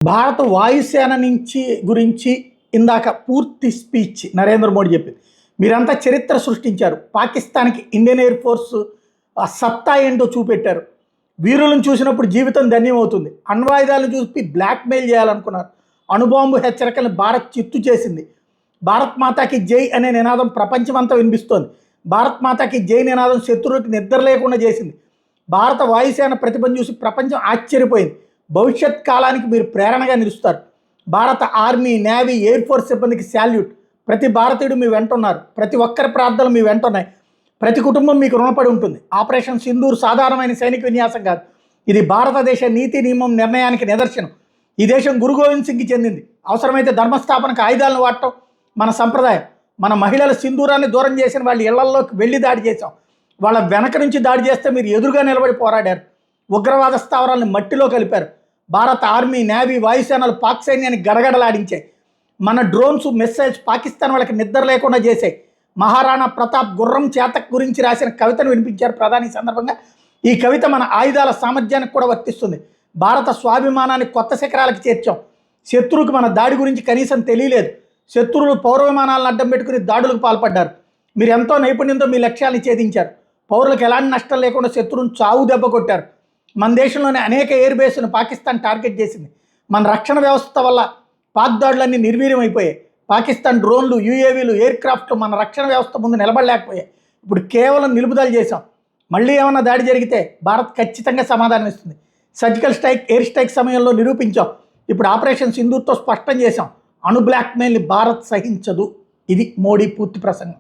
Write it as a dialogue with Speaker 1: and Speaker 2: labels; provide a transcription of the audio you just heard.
Speaker 1: భారత వాయుసేన నుంచి గురించి ఇందాక పూర్తి స్పీచ్ నరేంద్ర మోడీ చెప్పింది. మీరంతా చరిత్ర సృష్టించారు. పాకిస్తాన్కి ఇండియన్ ఎయిర్ ఫోర్స్ ఆ సత్తా ఏంటో చూపెట్టారు. వీరులను చూసినప్పుడు జీవితం ధన్యమవుతుంది. అణ్వాయుధాలను చూసి బ్లాక్మెయిల్ చేయాలనుకున్నారు. అణుబాంబు హెచ్చరికలను భారత్ చిత్తు చేసింది. భారత్ మాతాకి జై అనే నినాదం ప్రపంచమంతా వినిపిస్తోంది. భారత్ మాతాకి జై నినాదం శత్రువులకు నిద్ర లేకుండా చేసింది. భారత వాయుసేన ప్రతిభను చూసి ప్రపంచం ఆశ్చర్యపోయింది. భవిష్యత్ కాలానికి మీరు ప్రేరణగా నిలుస్తారు. భారత ఆర్మీ, నేవీ, ఎయిర్ ఫోర్స్ సిబ్బందికి శాల్యూట్. ప్రతి భారతీయుడు మీ వెంట ఉన్నారు. ప్రతి ఒక్కరి ప్రార్థనలు మీ వెంట ఉన్నాయి. ప్రతి కుటుంబం మీకు రుణపడి ఉంటుంది. ఆపరేషన్ సింధూర్ సాధారణమైన సైనిక విన్యాసం కాదు. ఇది భారతదేశ నీతి నియమం నిర్ణయానికి నిదర్శనం. ఈ దేశం గురు గోవింద్ సింగ్కి చెందింది. అవసరమైతే ధర్మస్థాపనకు ఆయుధాలను వాడటం మన సంప్రదాయం. మన మహిళల సింధూరాన్ని దూరం చేసిన వాళ్ళ ఇళ్లలోకి వెళ్ళి దాడి చేశాం. వాళ్ళ వెనక నుంచి దాడి చేస్తే మీరు ఎదురుగా నిలబడి పోరాడారు. ఉగ్రవాద స్థావరాలను మట్టిలో కలిపారు. భారత ఆర్మీ, నేవీ, వాయుసేనలు పాక్ సైన్యాన్ని గడగడలాడించాయి. మన డ్రోన్స్, మిస్సైల్స్ పాకిస్తాన్ వాళ్ళకి నిద్ర లేకుండా చేశాయి. మహారాణా ప్రతాప్ గుర్రం చేతక్ గురించి రాసిన కవితను వినిపించారు ప్రధాని సందర్భంగా. ఈ కవిత మన ఆయుధాల సామర్థ్యానికి కూడా వర్తిస్తుంది. భారత స్వాభిమానాన్ని కొత్త శిఖరాలకు చేర్చాం. శత్రువుకి మన దాడి గురించి కనీసం తెలియలేదు. శత్రువులు పౌర విమానాలను అడ్డం పెట్టుకుని దాడులకు పాల్పడ్డారు. మీరు ఎంతో నైపుణ్యంతో మీ లక్ష్యాన్ని ఛేదించారు. పౌరులకు ఎలాంటి నష్టం లేకుండా శత్రువును చావు దెబ్బ కొట్టారు. మన దేశంలోని అనేక ఎయిర్ బేస్ను పాకిస్తాన్ టార్గెట్ చేసింది. మన రక్షణ వ్యవస్థ వల్ల పాక్ దాడులన్నీ నిర్వీర్యం అయిపోయాయి. పాకిస్తాన్ డ్రోన్లు, యూఏవీలు, ఎయిర్ క్రాఫ్ట్లు మన రక్షణ వ్యవస్థ ముందు నిలబడలేకపోయాయి. ఇప్పుడు కేవలం నిలుపుదల చేశాం. మళ్ళీ ఏమన్నా దాడి జరిగితే భారత్ ఖచ్చితంగా సమాధానం ఇస్తుంది. సర్జికల్ స్ట్రైక్, ఎయిర్ స్ట్రైక్ సమయంలో నిరూపించాం. ఇప్పుడు ఆపరేషన్ సింధూర్తో స్పష్టం చేశాం. అణు బ్లాక్మెయిల్ని భారత్ సహించదు. ఇది మోడీ పూర్తి ప్రసంగం.